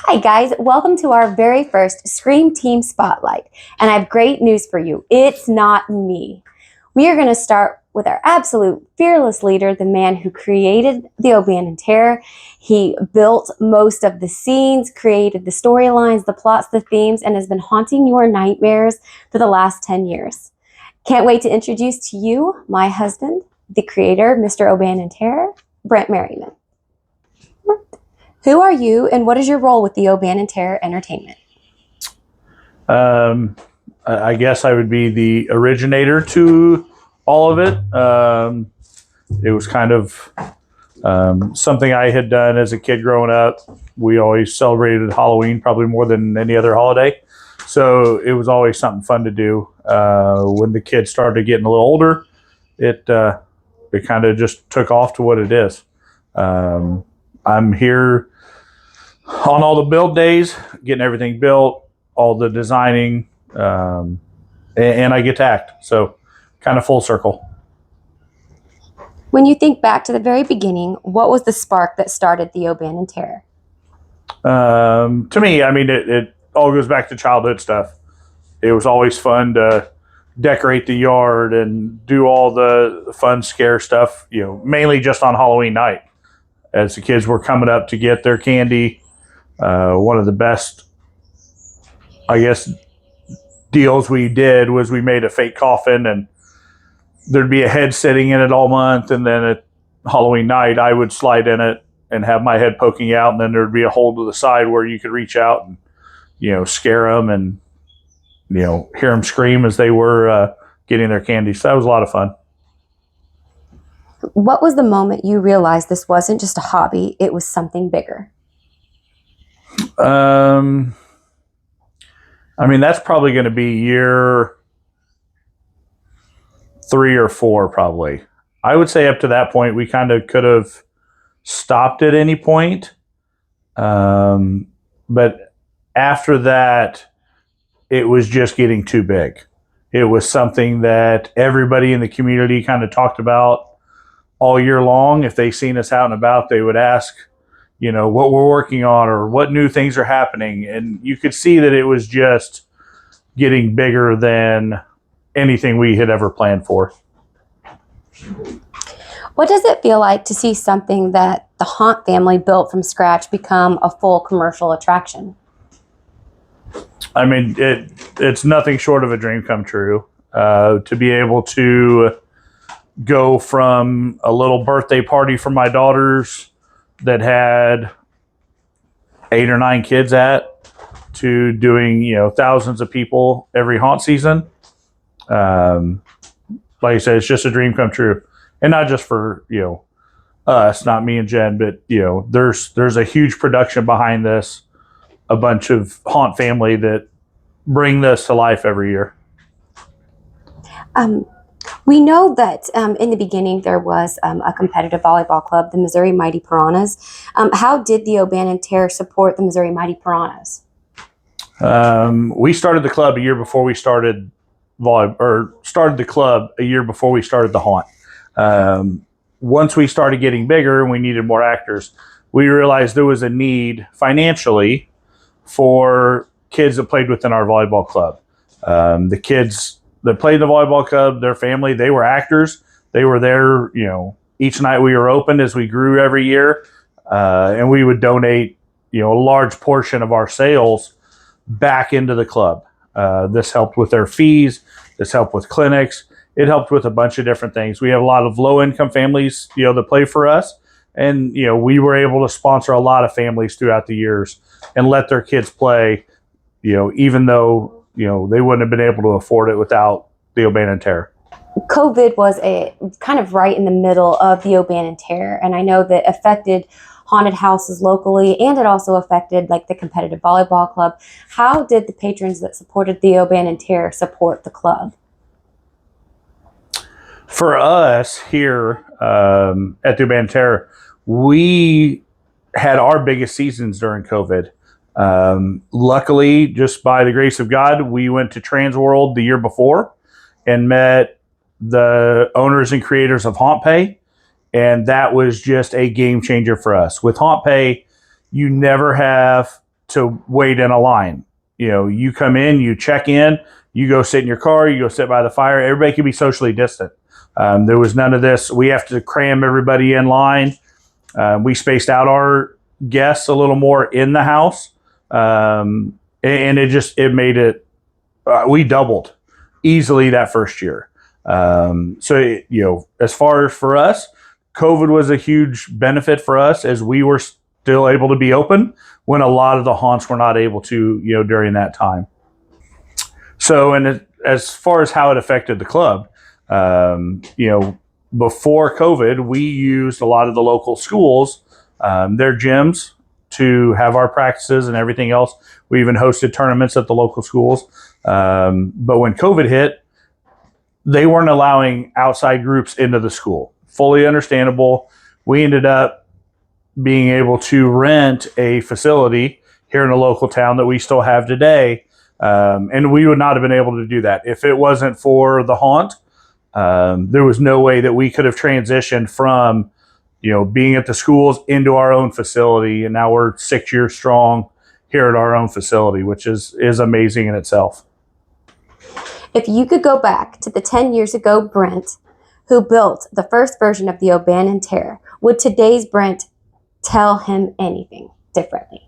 Hi guys, welcome to our very first Scream Team Spotlight. And I have great news for you. It's not me. We are going to start with our absolute fearless leader, the man who created the O'Bannon Terror. He built most of the scenes, created the storylines, the plots, the themes, and has been haunting your nightmares for the last 10 years. Can't wait to introduce to you my husband, the creator, Mr. O'Bannon Terror, Brent Merriman. Who are you, and what is your role with the O'Bannon Terror Entertainment? I guess I would be the originator to all of it. It was kind of something I had done as a kid growing up. We always celebrated Halloween probably more than any other holiday. So it was always something fun to do. When the kids started getting a little older, it kind of just took off to what it is. I'm here on all the build days, getting everything built, all the designing, and I get to act. So kind of full circle. When you think back to the very beginning, what was the spark that started the O'Bannon Terror? To me, I mean, it all goes back to childhood stuff. It was always fun to decorate the yard and do all the fun scare stuff, mainly just on Halloween night. As the kids were coming up to get their candy, one of the best, I guess, deals we did was we made a fake coffin, and there'd be a head sitting in it all month, and then at Halloween night I would slide in it and have my head poking out, and then there'd be a hole to the side where you could reach out and scare them and hear them scream as they were getting their candy. So that was a lot of fun. What was the moment you realized this wasn't just a hobby, it was something bigger? I mean, that's probably going to be year 3 or 4, probably. I would say up to that point, we kind of could have stopped at any point. But after that, it was just getting too big. It was something that everybody in the community kind of talked about all year long. If they seen us out and about, they would ask, what we're working on or what new things are happening. And you could see that it was just getting bigger than anything we had ever planned for. What does it feel like to see something that the Haunt family built from scratch become a full commercial attraction? I mean, it's nothing short of a dream come true. To be able to go from a little birthday party for my daughters that had 8 or 9 kids to doing, thousands of people every haunt season. Like I said, it's just a dream come true. And not just for, us, not me and Jen, but, there's a huge production behind this, a bunch of haunt family that bring this to life every year. We know that in the beginning there was a competitive volleyball club, the Missouri Mighty Piranhas. How did the O'Bannon Terror support the Missouri Mighty Piranhas? We started the club a year before we started started the club a year before we started the haunt. Once we started getting bigger and we needed more actors, we realized there was a need financially for kids that played within our volleyball club. The kids that played in the volleyball club, their family, they were actors. They were there, each night we were open as we grew every year. And we would donate, a large portion of our sales back into the club. This helped with their fees. This helped with clinics. It helped with a bunch of different things. We have a lot of low-income families, that play for us. And, we were able to sponsor a lot of families throughout the years and let their kids play, even though, they wouldn't have been able to afford it without the O'Bannon Terror. COVID was a kind of right in the middle of the O'Bannon Terror, and I know that affected haunted houses locally, and it also affected like the competitive volleyball club. How did the patrons that supported the O'Bannon Terror support the club? For us here at the O'Bannon Terror, we had our biggest seasons during COVID. Luckily, just by the grace of God, we went to Transworld the year before and met the owners and creators of Haunt Pay. And that was just a game changer for us. With Haunt Pay, you never have to wait in a line. You come in, you check in, you go sit in your car, you go sit by the fire. Everybody can be socially distant. There was none of this. We have to cram everybody in line. We spaced out our guests a little more in the house, and it made it. We doubled easily that first year. As far as for us, COVID was a huge benefit for us as we were still able to be open when a lot of the haunts were not able to, during that time. So, as far as how it affected the club, before COVID, we used a lot of the local schools, their gyms to have our practices and everything else. We even hosted tournaments at the local schools. But when COVID hit, they weren't allowing outside groups into the school. Fully understandable. We ended up being able to rent a facility here in a local town that we still have today. And we would not have been able to do that. If it wasn't for the haunt, there was no way that we could have transitioned from, being at the schools into our own facility. And now we're 6 years strong here at our own facility, which is amazing in itself. If you could go back to the 10 years ago Brent who built the first version of the O'Bannon Terror, would today's Brent tell him anything differently?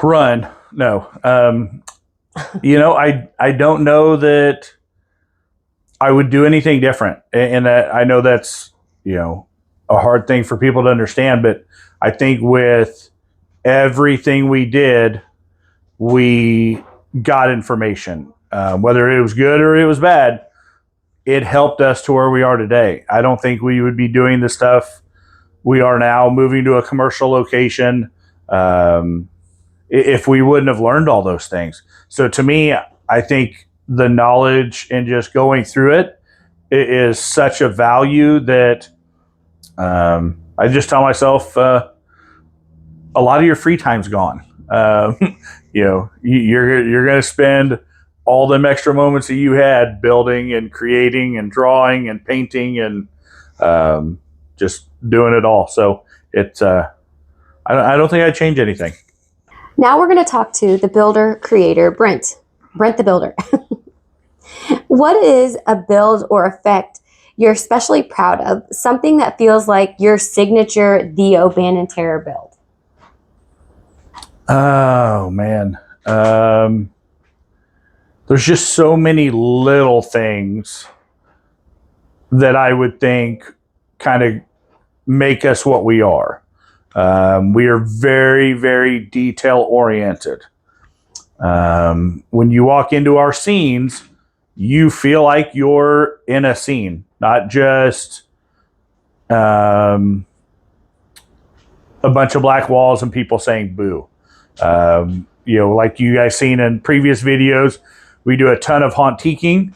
Run. No. I don't know that I would do anything different. And that I know that's, a hard thing for people to understand, but I think with everything we did, we got information, whether it was good or it was bad. It helped us to where we are today. I don't think we would be doing the stuff we are now, moving to a commercial location, if we wouldn't have learned all those things. So to me, I think the knowledge and just going through it is such a value that I just tell myself a lot of your free time's gone. You're going to spend all them extra moments that you had building and creating and drawing and painting and just doing it all. So it's I don't think I'd change anything. Now we're going to talk to the builder creator, Brent the builder. What is a build or effect you're especially proud of? Something that feels like your signature, the O'Bannon Terror build. Oh man. There's just so many little things that I would think kind of make us what we are. We are very, very detail oriented. When you walk into our scenes, you feel like you're in a scene, not just a bunch of black walls and people saying boo. Like you guys seen in previous videos, we do a ton of hauntiquing,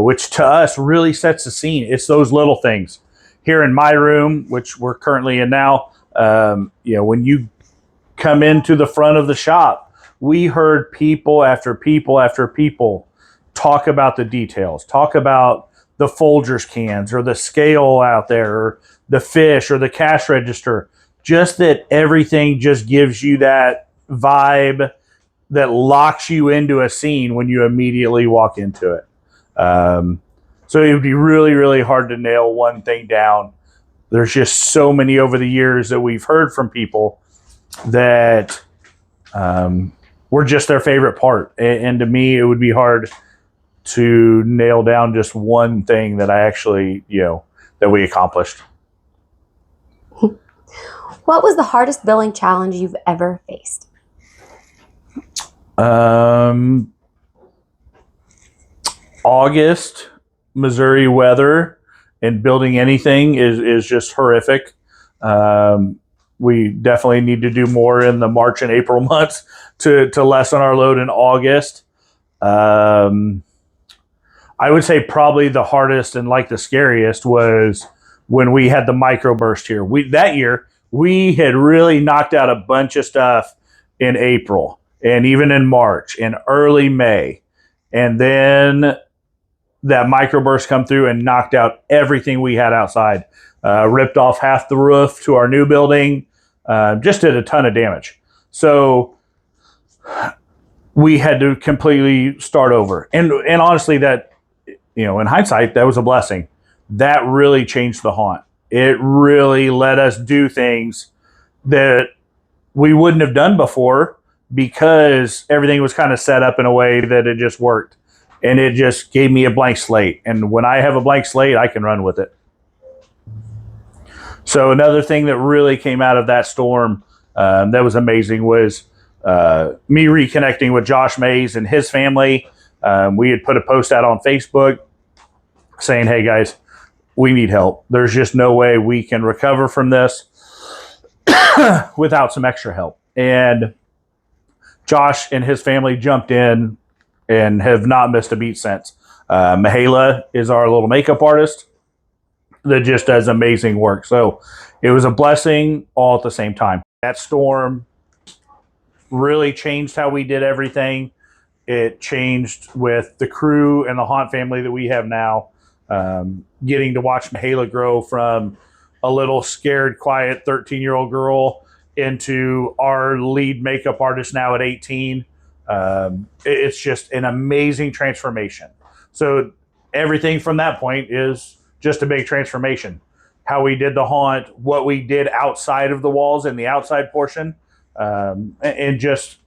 which to us really sets the scene. It's those little things. Here in my room, which we're currently in now, when you come into the front of the shop, we heard people after people after people talk about the details, talk about the Folgers cans or the scale out there or the fish or the cash register. Just that everything just gives you that vibe that locks you into a scene when you immediately walk into it. So it would be really, really hard to nail one thing down. There's just so many over the years that we've heard from people that we're just their favorite part. And to me, it would be hard to nail down just one thing that I actually, that we accomplished. What was the hardest building challenge you've ever faced? August, Missouri weather and building anything is just horrific. We definitely need to do more in the March and April months to lessen our load in August. I would say probably the hardest and like the scariest was when we had the microburst here. That year, we had really knocked out a bunch of stuff in April and even in March and early May. And then that microburst come through and knocked out everything we had outside. Ripped off half the roof to our new building. just did a ton of damage. So we had to completely start over. And honestly, that, in hindsight, that was a blessing. That really changed the haunt. It really let us do things that we wouldn't have done before because everything was kind of set up in a way that it just worked. And it just gave me a blank slate. And when I have a blank slate, I can run with it. So another thing that really came out of that storm that was amazing was me reconnecting with Josh Mays and his family. We had put a post out on Facebook saying, hey, guys, we need help. There's just no way we can recover from this without some extra help. And Josh and his family jumped in and have not missed a beat since. Mihaela is our little makeup artist that just does amazing work. So it was a blessing all at the same time. That storm really changed how we did everything. It changed with the crew and the haunt family that we have now. Getting to watch Mihaela grow from a little scared, quiet 13-year-old girl into our lead makeup artist now at 18. It's just an amazing transformation. So everything from that point is just a big transformation. How we did the haunt, what we did outside of the walls in the outside portion, and just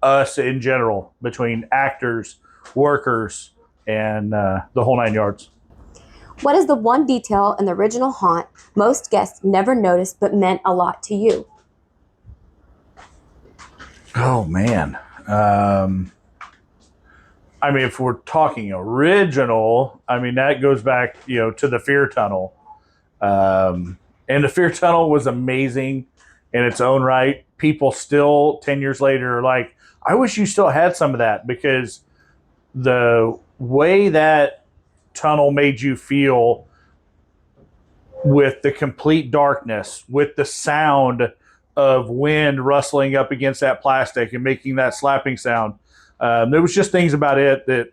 us in general between actors, workers, and the whole 9 yards. What is the one detail in the original haunt most guests never noticed but meant a lot to you? Oh, man. If we're talking original, that goes back, to the Fear Tunnel. And the Fear Tunnel was amazing in its own right. People still, 10 years later, are like, I wish you still had some of that, because the way that tunnel made you feel with the complete darkness, with the sound of wind rustling up against that plastic and making that slapping sound. There was just things about it that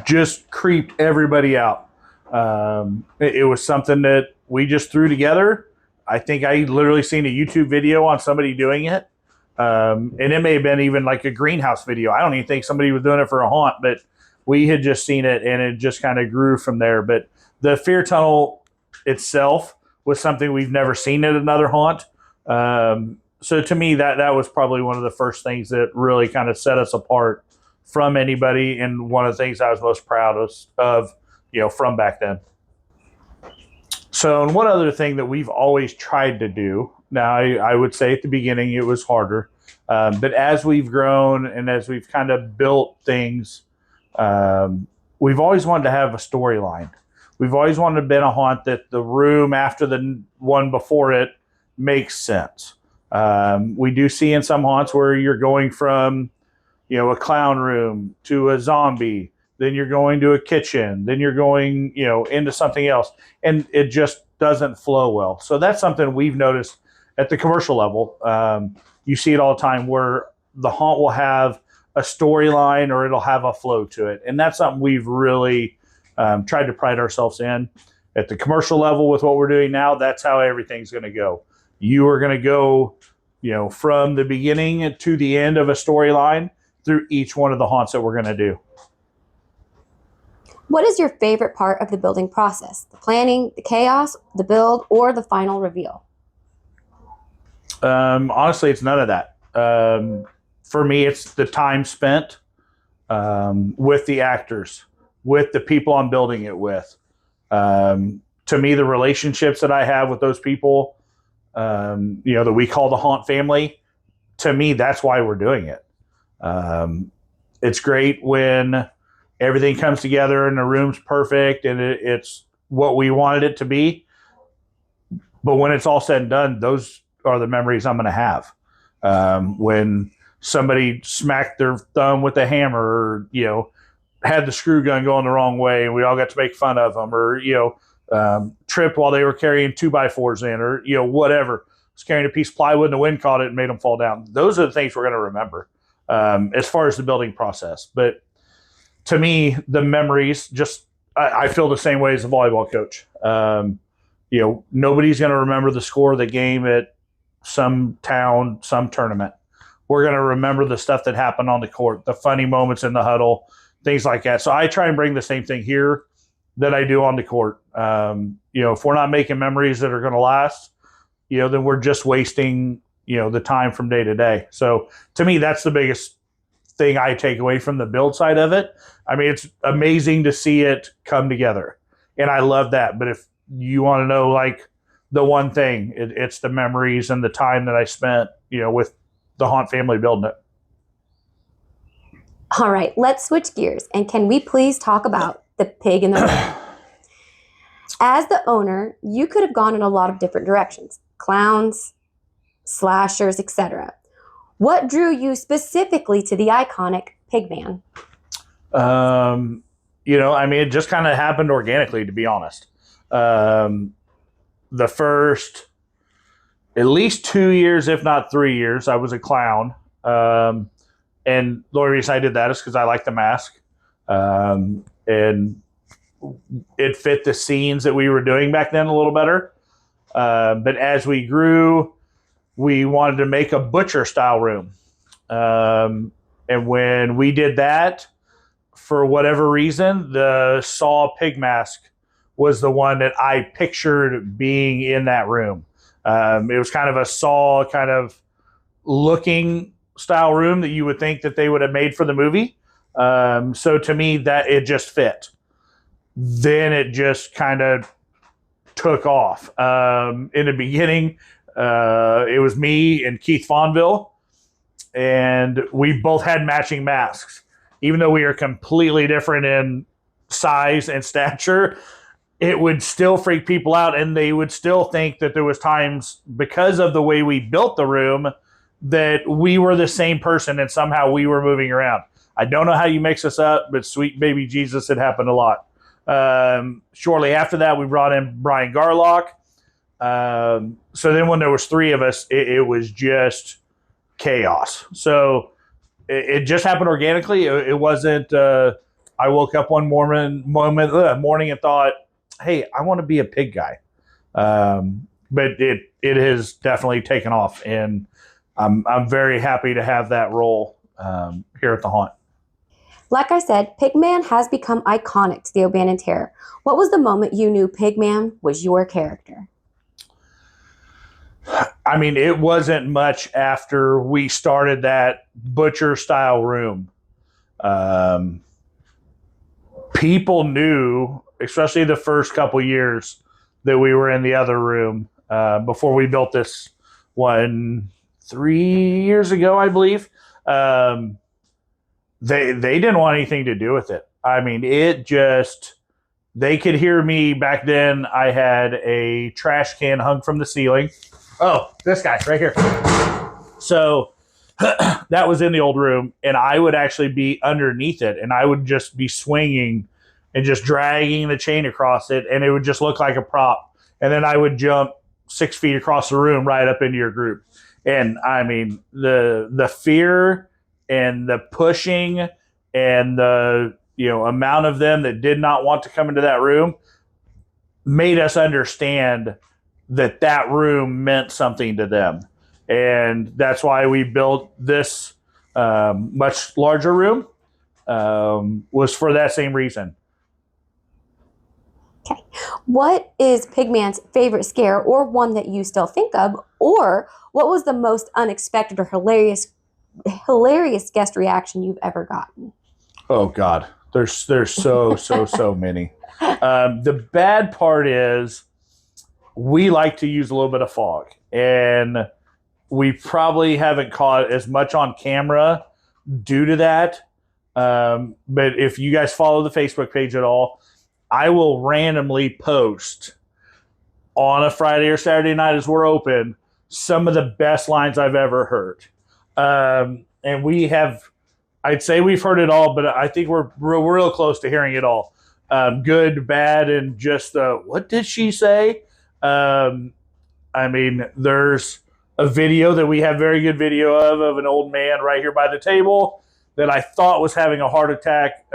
just creeped everybody out. It was something that we just threw together. I think I literally seen a YouTube video on somebody doing it. And it may have been even like a greenhouse video. I don't even think somebody was doing it for a haunt, but we had just seen it and it just kind of grew from there. But the Fear Tunnel itself was something we've never seen at another haunt. So to me, that was probably one of the first things that really kind of set us apart from anybody, and one of the things I was most proud of from back then. So, and one other thing that we've always tried to do, now I would say at the beginning it was harder, but as we've grown and as we've kind of built things, we've always wanted to have a storyline. We've always wanted to be a haunt that the room after the one before it makes sense. We do see in some haunts where you're going from, a clown room to a zombie, then you're going to a kitchen, then you're going, into something else, and it just doesn't flow well. So that's something we've noticed at the commercial level. You see it all the time where the haunt will have a storyline or it'll have a flow to it. And that's something we've really tried to pride ourselves in. At the commercial level with what we're doing now, that's how everything's going to go. You are going to go, from the beginning to the end of a storyline through each one of the haunts that we're going to do. What is your favorite part of the building process? The planning, the chaos, the build, or the final reveal? Honestly, it's none of that. For me, it's the time spent with the actors, with the people I'm building it with. To me, the relationships that I have with those people, that we call the haunt family, to me, that's why we're doing it. It's great when everything comes together and the room's perfect and it's what we wanted it to be. But when it's all said and done, those are the memories I'm going to have. When somebody smacked their thumb with a hammer, or, had the screw gun going the wrong way and we all got to make fun of them, or, tripped while they were carrying 2x4s in, or, whatever. Was carrying a piece of plywood and the wind caught it and made them fall down. Those are the things we're going to remember as far as the building process. But to me, the memories, I feel the same way as a volleyball coach. Nobody's going to remember the score of the game at some town, some tournament. We're going to remember the stuff that happened on the court, the funny moments in the huddle, things like that. So I try and bring the same thing here that I do on the court. If we're not making memories that are going to last, then we're just wasting, the time from day to day. So to me, that's the biggest thing I take away from the build side of it. I mean, it's amazing to see it come together, and I love that. But if you want to know, like, the one thing, it's the memories and the time that I spent, with the Haunt family building it. All right, let's switch gears. And can we please talk about the pig in the room? As the owner, you could have gone in a lot of different directions. Clowns, slashers, etc. What drew you specifically to the iconic Pigman? It just kind of happened organically, to be honest. The first at least 2 years, if not 3 years, I was a clown. And the only reason I did that is because I like the mask. And it fit the scenes that we were doing back then a little better. But as we grew, we wanted to make a butcher style room. And when we did that, for whatever reason, the Saw pig mask was the one that I pictured being in that room. It was kind of a Saw kind of looking style room that you would think that they would have made for the movie. So to me, that it just fit. Then it just kind of took off. In the beginning, it was me and Keith Fonville, and we both had matching masks. Even though we are completely different in size and stature, it would still freak people out, and they would still think that there was times, because of the way we built the room, that we were the same person and somehow we were moving around. I don't know how you mix us up, but sweet baby Jesus, it happened a lot. Shortly after that, we brought in Brian Garlock. So then when there was three of us, it was just chaos. So it just happened organically. It wasn't, I woke up one morning and thought, hey, I want to be a pig guy. But it has definitely taken off, and I'm very happy to have that role here at the Haunt. Like I said, Pigman has become iconic to the O'Bannon Terror. What was the moment you knew Pigman was your character? I mean, it wasn't much after we started that butcher style room. People knew, especially the first couple years, that we were in the other room before we built this one 3 years ago, I believe. They didn't want anything to do with it. I mean, they could hear me back then. I had a trash can hung from the ceiling. Oh, this guy right here. So that was in the old room, and I would actually be underneath it, and I would just be swinging and just dragging the chain across it, and it would just look like a prop. And then I would jump 6 feet across the room right up into your group. And I mean, the fear and the pushing and the amount of them that did not want to come into that room made us understand that room meant something to them. And that's why we built this much larger room, was for that same reason. Okay. What is Pigman's favorite scare, or one that you still think of, or what was the most unexpected or hilarious guest reaction you've ever gotten? Oh God, there's so many. The bad part is we like to use a little bit of fog, and we probably haven't caught as much on camera due to that. But if you guys follow the Facebook page at all, I will randomly post on a Friday or Saturday night as we're open some of the best lines I've ever heard. And we have, I'd say we've heard it all, but I think we're real close to hearing it all. Good, bad, and just what did she say? I mean, there's a video that we have very good video of an old man right here by the table that I thought was having a heart attack.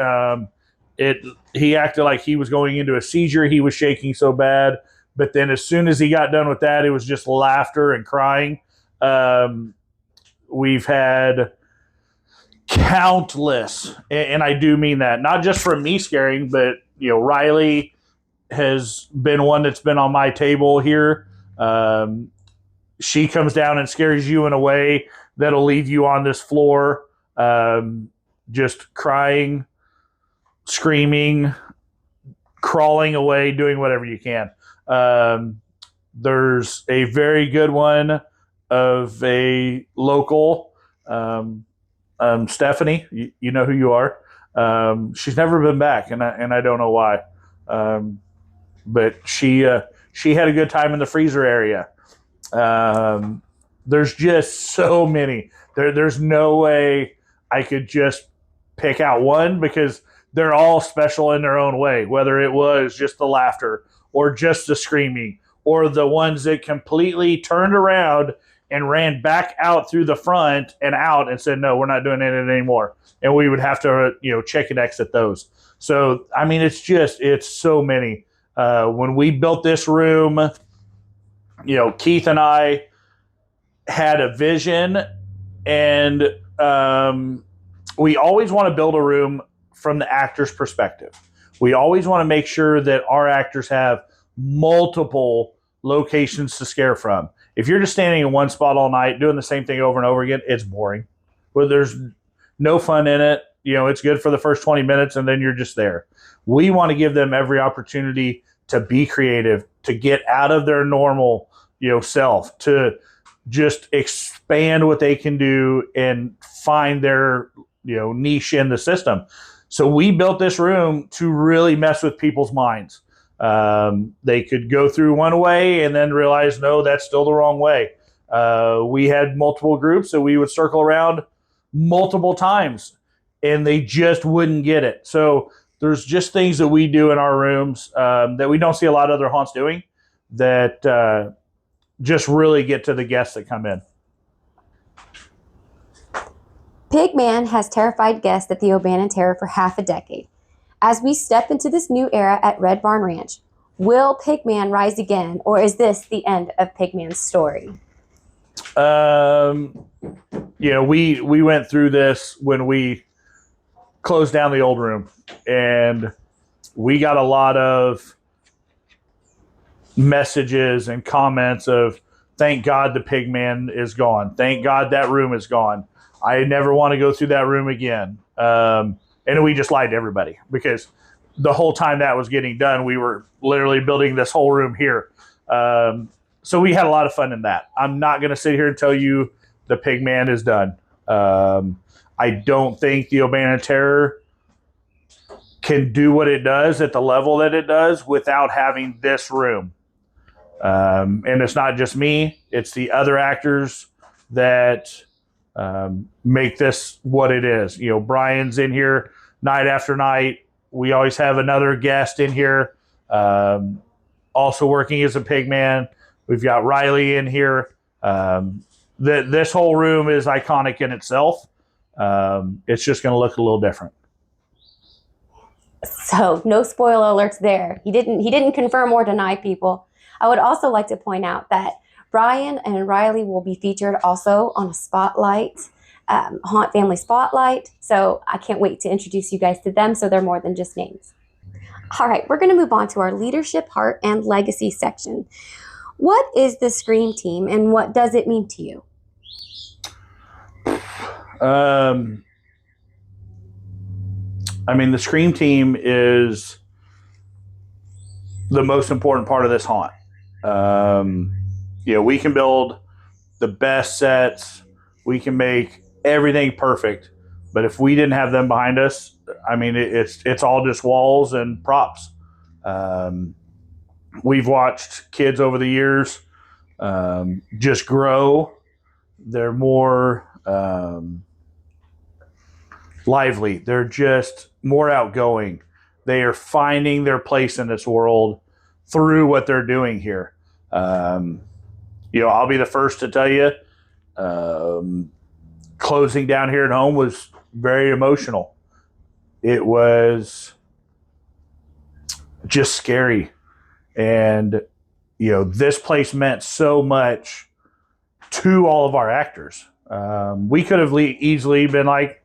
He acted like he was going into a seizure. He was shaking so bad. But then as soon as he got done with that, it was just laughter and crying. We've had countless, and I do mean that, not just from me scaring, but Riley has been one that's been on my table here. She comes down and scares you in a way that'll leave you on this floor, just crying, screaming, crawling away, doing whatever you can. There's a very good one of a local, Stephanie. You know who you are. She's never been back, and I don't know why. But she had a good time in the freezer area. There's just so many. There's no way I could just pick out one because they're all special in their own way, whether it was just the laughter or just the screaming or the ones that completely turned around and ran back out through the front and out and said, no, we're not doing it anymore. And we would have to, check and exit those. So, I mean, it's so many. When we built this room, Keith and I had a vision, and we always want to build a room from the actor's perspective. We always want to make sure that our actors have multiple locations to scare from. If you're just standing in one spot all night doing the same thing over and over again, it's boring. Well, there's no fun in it. It's good for the first 20 minutes and then you're just there. We want to give them every opportunity to be creative, to get out of their normal, self, to just expand what they can do and find their, niche in the system. So we built this room to really mess with people's minds. They could go through one way and then realize, no, that's still the wrong way. We had multiple groups that we would circle around multiple times and they just wouldn't get it. So there's just things that we do in our rooms that we don't see a lot of other haunts doing that just really get to the guests that come in. Pigman has terrified guests at the O'Bannon Terror for half a decade. As we step into this new era at Red Barn Ranch, will Pigman rise again, or is this the end of Pigman's story? We went through this when we closed down the old room, and we got a lot of messages and comments of, thank God the Pigman is gone. Thank God that room is gone. I never want to go through that room again. And we just lied to everybody because the whole time that was getting done, we were literally building this whole room here. So we had a lot of fun in that. I'm not going to sit here and tell you the Pigman is done. I don't think the O'Bannon Terror can do what it does at the level that it does without having this room. And it's not just me. It's the other actors that make this what it is. Brian's in here night after night. We always have another guest in here also working as a Pigman. We've got Riley in here. This whole room is iconic in itself. It's just going to look a little different. So no spoiler alerts there. He didn't confirm or deny, people. I would also like to point out that Brian and Riley will be featured also on a spotlight, Haunt Family Spotlight. So I can't wait to introduce you guys to them so they're more than just names. All right, we're going to move on to our leadership, heart, and legacy section. What is the Scream Team and what does it mean to you? The Scream Team is the most important part of this haunt. We can build the best sets. We can make everything perfect. But if we didn't have them behind us, it's all just walls and props. We've watched kids over the years just grow. They're more lively. They're just more outgoing. They are finding their place in this world through what they're doing here. I'll be the first to tell you, closing down here at home was very emotional. It was just scary. And, this place meant so much to all of our actors. We could have easily been like,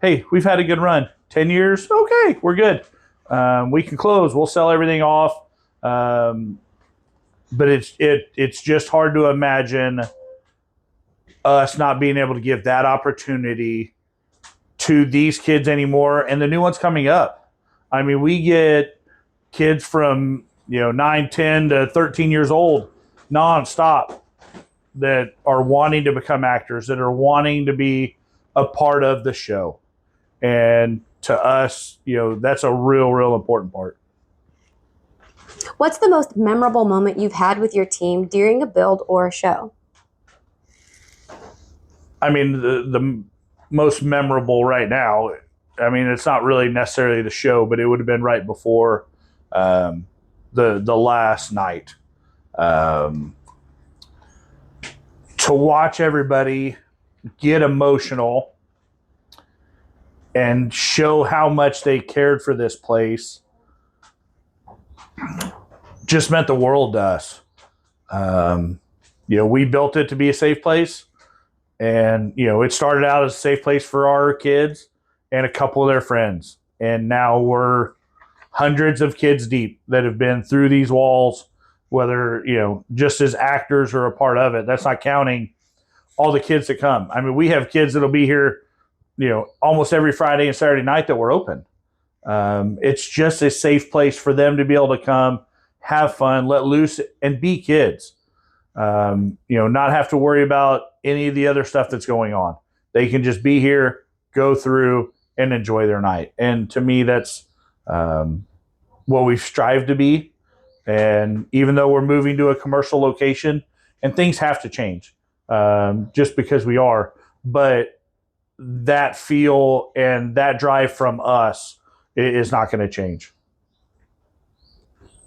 hey, we've had a good run. 10 years? Okay, we're good. We can close. We'll sell everything off. But it's just hard to imagine us not being able to give that opportunity to these kids anymore and the new ones coming up. I mean, we get kids from 9, 10 to 13 years old nonstop that are wanting to become actors, that are wanting to be a part of the show. And to us, that's a real important part. What's the most memorable moment you've had with your team during a build or a show? I mean, the most memorable right now, I mean, it's not really necessarily the show, but it would have been right before the last night. To watch everybody get emotional and show how much they cared for this place just meant the world to us. We built it to be a safe place. And, it started out as a safe place for our kids and a couple of their friends. And now we're hundreds of kids deep that have been through these walls, whether, just as actors or a part of it. That's not counting all the kids that come. I mean, we have kids that'll be here, almost every Friday and Saturday night that we're open. It's just a safe place for them to be able to come, have fun, let loose, and be kids. Not have to worry about any of the other stuff that's going on. They can just be here, go through, and enjoy their night. And to me, that's what we've strived to be. And even though we're moving to a commercial location, and things have to change just because we are, but that feel and that drive from us is not going to change.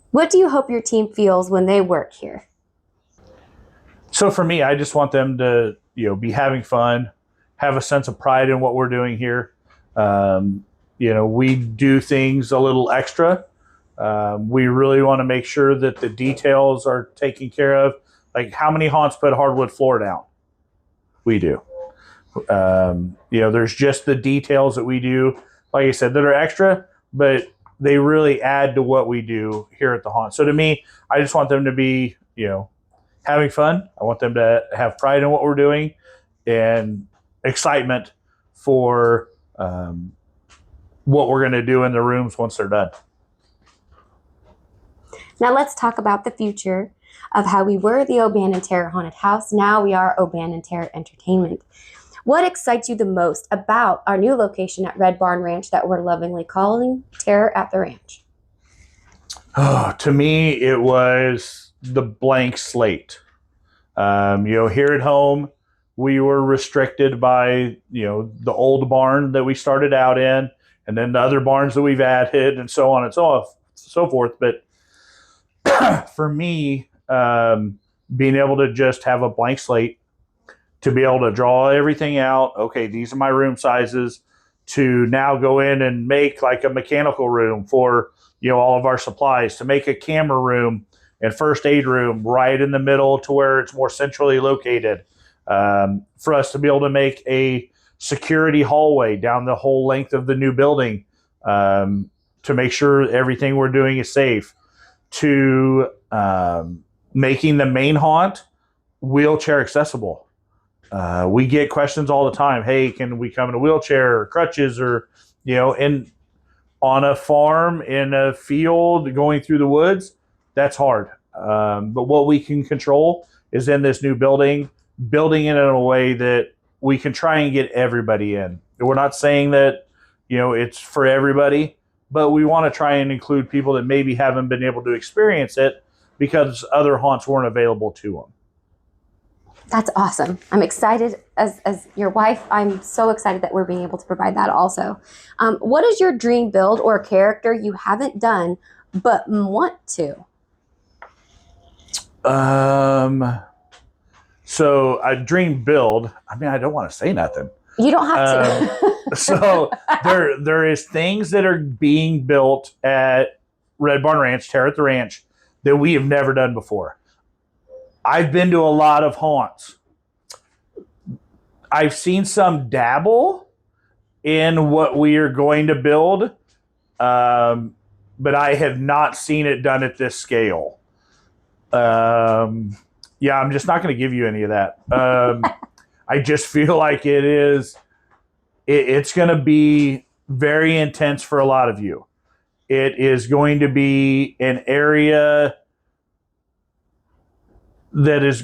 What do you hope your team feels when they work here? So for me, I just want them to, be having fun, have a sense of pride in what we're doing here. We do things a little extra. We really want to make sure that the details are taken care of. Like, how many haunts put hardwood floor down? We do. There's just the details that we do, like I said, that are extra, but they really add to what we do here at the haunt. So to me, I just want them to be, having fun. I want them to have pride in what we're doing and excitement for what we're going to do in the rooms once they're done. Now let's talk about the future of how we were the O'Bannon Terror Haunted House. Now we are O'Bannon Terror Entertainment. What excites you the most about our new location at Red Barn Ranch that we're lovingly calling Terror at the Ranch? Oh, to me, it was the blank slate. Here at home, we were restricted by, the old barn that we started out in, and then the other barns that we've added, and so on and so forth. But for me, being able to just have a blank slate, to be able to draw everything out, okay, these are my room sizes, to now go in and make like a mechanical room for, all of our supplies, to make a camera room and first aid room right in the middle to where it's more centrally located, for us to be able to make a security hallway down the whole length of the new building, to make sure everything we're doing is safe, to making the main haunt wheelchair accessible. We get questions all the time. Hey, can we come in a wheelchair or crutches or, and on a farm, in a field, going through the woods, that's hard. But what we can control is in this new building it in a way that we can try and get everybody in. We're not saying that, it's for everybody, but we want to try and include people that maybe haven't been able to experience it because other haunts weren't available to them. That's awesome. I'm excited as your wife. I'm so excited that we're being able to provide that also. What is your dream build or character you haven't done but want to? So a dream build, I mean, I don't want to say nothing. You don't have to. So there is things that are being built at Red Barn Ranch, Terror at the Ranch, that we have never done before. I've been to a lot of haunts. I've seen some dabble in what we are going to build, but I have not seen it done at this scale. Yeah, I'm just not going to give you any of that. I just feel like it's going to be very intense for a lot of you. It is going to be an area that is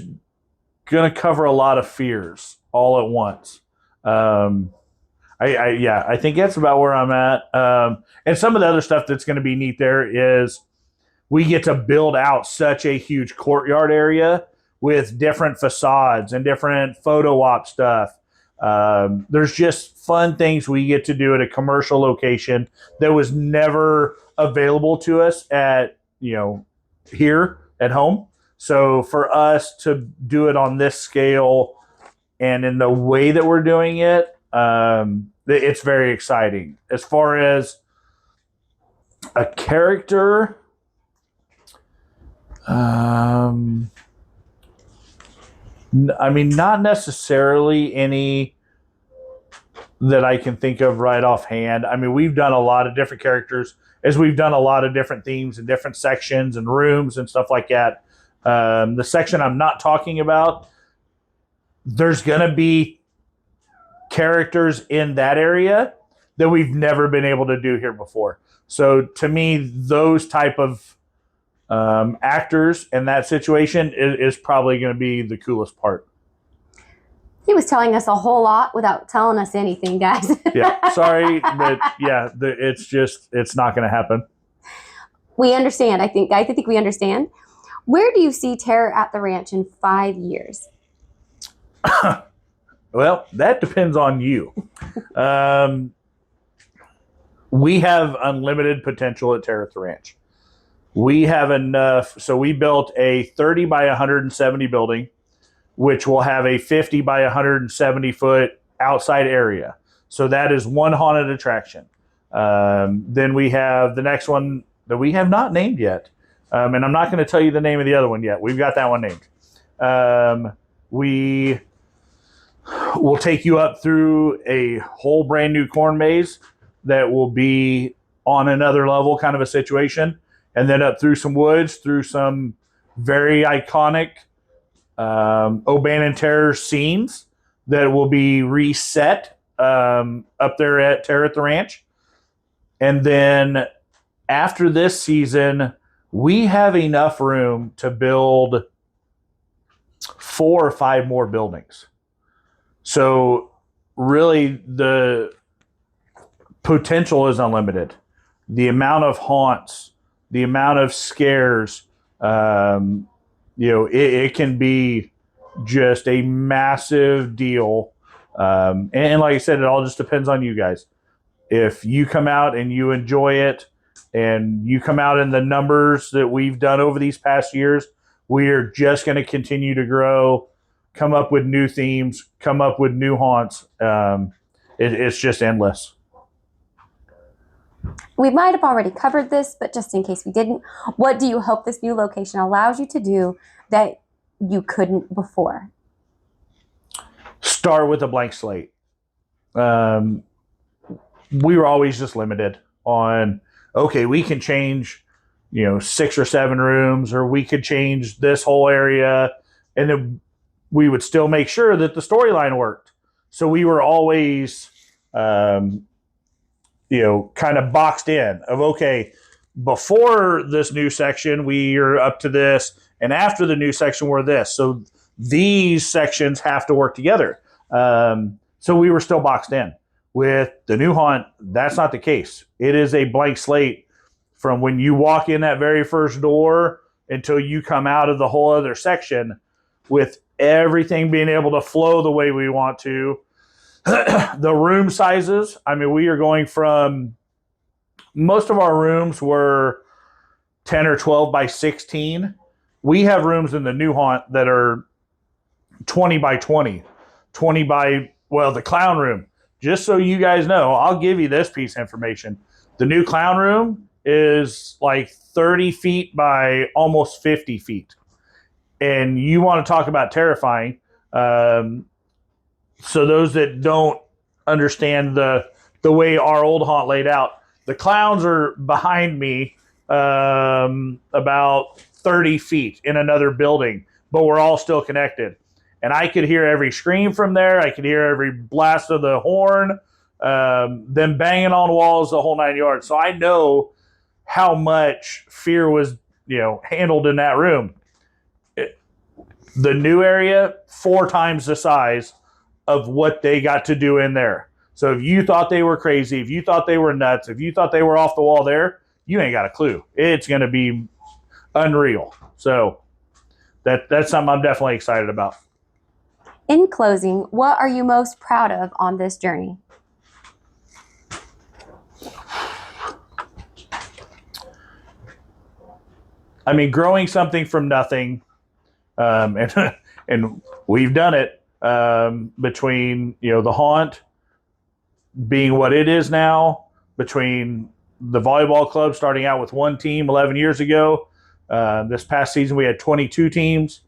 going to cover a lot of fears all at once. I think that's about where I'm at. And some of the other stuff that's going to be neat there is we get to build out such a huge courtyard area with different facades and different photo op stuff. There's just fun things we get to do at a commercial location that was never available to us at, here at home. So for us to do it on this scale and in the way that we're doing it, it's very exciting. As far as a character, I mean, not necessarily any that I can think of right offhand. I mean, we've done a lot of different characters as we've done a lot of different themes and different sections and rooms and stuff like that. The section I'm not talking about, there's going to be characters in that area that we've never been able to do here before. So to me, those type of actors in that situation is probably going to be the coolest part. He was telling us a whole lot without telling us anything, guys. Yeah, sorry, but yeah, it's not going to happen. We understand. I think we understand. Where do you see Terror at the Ranch in 5 years? Well, that depends on you. We have unlimited potential at Terror at the Ranch. We have enough. So we built a 30 by 170 building, which will have a 50 by 170 foot outside area. So that is one haunted attraction. Then we have the next one that we have not named yet. And I'm not going to tell you the name of the other one yet. We've got that one named. We will take you up through a whole brand new corn maze that will be on another level kind of a situation. And then up through some woods, through some very iconic O'Bannon Terror scenes that will be reset up there at Terror at the Ranch. And then after this season, we have enough room to build 4 or 5 more buildings. So really the potential is unlimited. The amount of haunts, the amount of scares, it can be just a massive deal. And like I said, it all just depends on you guys. If you come out and you enjoy it and you come out in the numbers that we've done over these past years, we are just going to continue to grow, come up with new themes, come up with new haunts. It's just endless. We might have already covered this, but just in case we didn't, what do you hope this new location allows you to do that you couldn't before? Start with a blank slate. We were always just limited on, okay, we can change, 6 or 7 rooms, or we could change this whole area, and then we would still make sure that the storyline worked. So we were always, kind of boxed in of, okay, before this new section, we are up to this, and after the new section, we're this. So these sections have to work together. So we were still boxed in. With the new haunt, that's not the case. It is a blank slate from when you walk in that very first door until you come out of the whole other section, with everything being able to flow the way we want to. The room sizes, I mean, we are going from, most of our rooms were 10 or 12 by 16. We have rooms in the new haunt that are 20 by 20, 20 by, the clown room. Just so you guys know, I'll give you this piece of information. The new clown room is like 30 feet by almost 50 feet. And you want to talk about terrifying. So those that don't understand the way our old haunt laid out, the clowns are behind me, about 30 feet in another building, but we're all still connected. And I could hear every scream from there. I could hear every blast of the horn, them banging on walls, the whole 9 yards. So I know how much fear was, handled in that room. The new area, 4 times the size of what they got to do in there. So if you thought they were crazy, if you thought they were nuts, if you thought they were off the wall there, you ain't got a clue. It's going to be unreal. So that's something I'm definitely excited about. In closing, what are you most proud of on this journey? I mean, growing something from nothing, and and we've done it, between the haunt being what it is now, between the volleyball club starting out with 1 team 11 years ago. This past season we had 22 teams.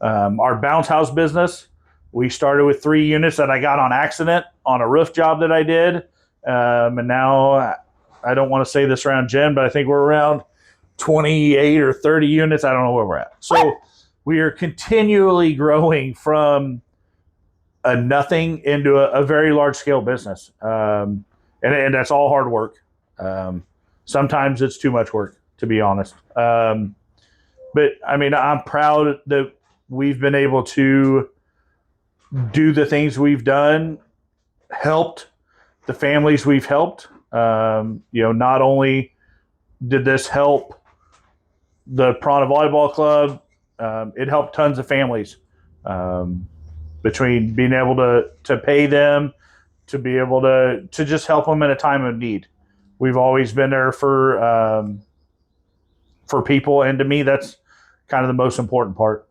Our bounce house business, we started with 3 units that I got on accident on a roof job that I did, and now I don't want to say this around Jen, but I think we're around 28 or 30 units. I don't know where we're at. So we are continually growing from a nothing into a very large scale business. And that's all hard work. Sometimes it's too much work, to be honest. But I mean, I'm proud that we've been able to do the things we've done, helped the families we've helped. Not only did this help the Prana Volleyball Club, it helped tons of families, between being able to pay them, to be able to just help them in a time of need. We've always been there for people, and to me, that's kind of the most important part.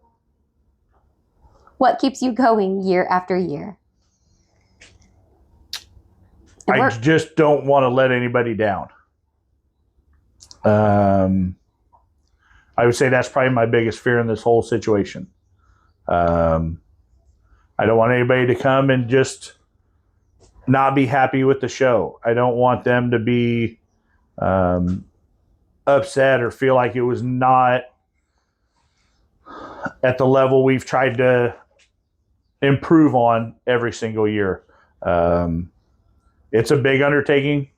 What keeps you going year after year? I just don't want to let anybody down. I would say that's probably my biggest fear in this whole situation. I don't want anybody to come and just not be happy with the show. I don't want them to be upset or feel like it was not at the level we've tried to improve on every single year. It's a big undertaking.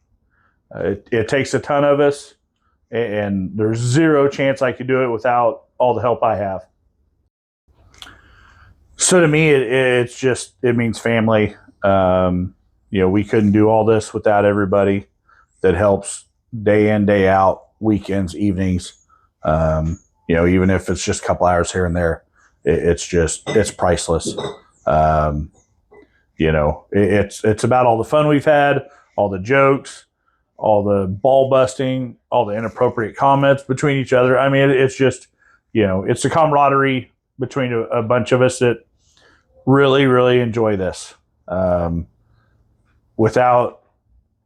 It takes a ton of us, and there's zero chance I could do it without all the help I have. So to me, it means family. We couldn't do all this without everybody that helps day in, day out, weekends, evenings. Even if it's just a couple hours here and there, it's priceless. It's about all the fun we've had, all the jokes, all the ball busting, all the inappropriate comments between each other. I mean, it's just, it's the camaraderie between a bunch of us that really, really enjoy this. Without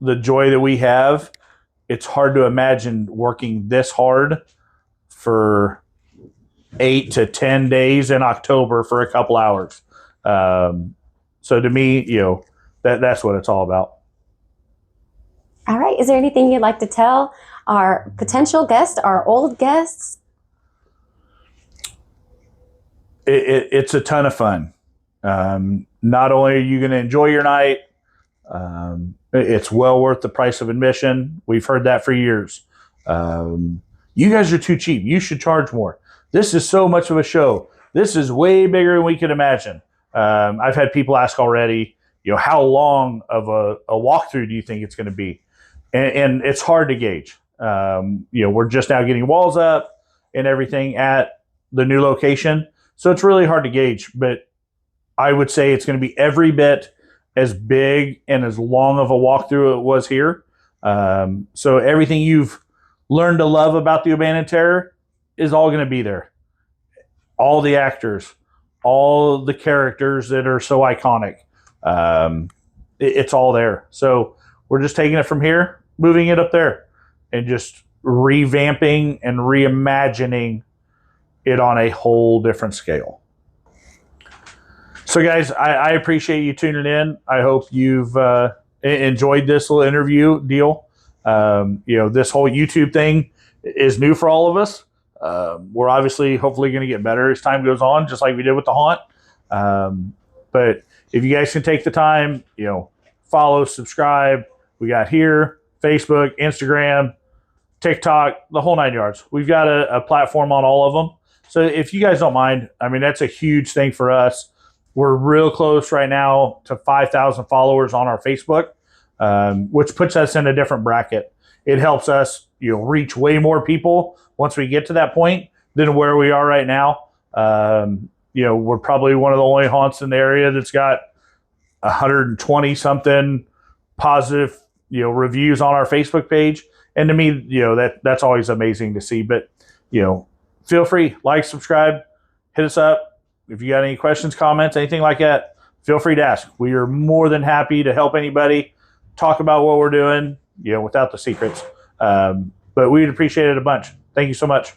the joy that we have, it's hard to imagine working this hard for 8 to 10 days in October for a couple hours. So to me, that's what it's all about. All right. Is there anything you'd like to tell our potential guests, our old guests? It's a ton of fun. Not only are you going to enjoy your night, it's well worth the price of admission. We've heard that for years. You guys are too cheap. You should charge more. This is so much of a show. This is way bigger than we could imagine. I've had people ask already, how long of a walkthrough do you think it's going to be? And it's hard to gauge. We're just now getting walls up and everything at the new location. So it's really hard to gauge, but I would say it's going to be every bit as big and as long of a walkthrough it was here. So everything you've learned to love about the Abandoned Terror is all going to be there. All the actors, all the characters that are so iconic. It's all there. So we're just taking it from here, moving it up there, and just revamping and reimagining it on a whole different scale. So, guys, I appreciate you tuning in. I hope you've enjoyed this little interview deal. This whole YouTube thing is new for all of us. We're obviously, hopefully, going to get better as time goes on, just like we did with the haunt. But if you guys can take the time, follow, subscribe. We got here, Facebook, Instagram, TikTok, the whole 9 yards. We've got a platform on all of them. So if you guys don't mind, I mean, that's a huge thing for us. We're real close right now to 5,000 followers on our Facebook, which puts us in a different bracket. It helps us, reach way more people once we get to that point than where we are right now. We're probably one of the only haunts in the area that's got 120 something positive, reviews on our Facebook page. And to me, that's always amazing to see. But, feel free, like, subscribe, hit us up. If you got any questions, comments, anything like that, feel free to ask. We are more than happy to help anybody talk about what we're doing, without the secrets. But we'd appreciate it a bunch. Thank you so much.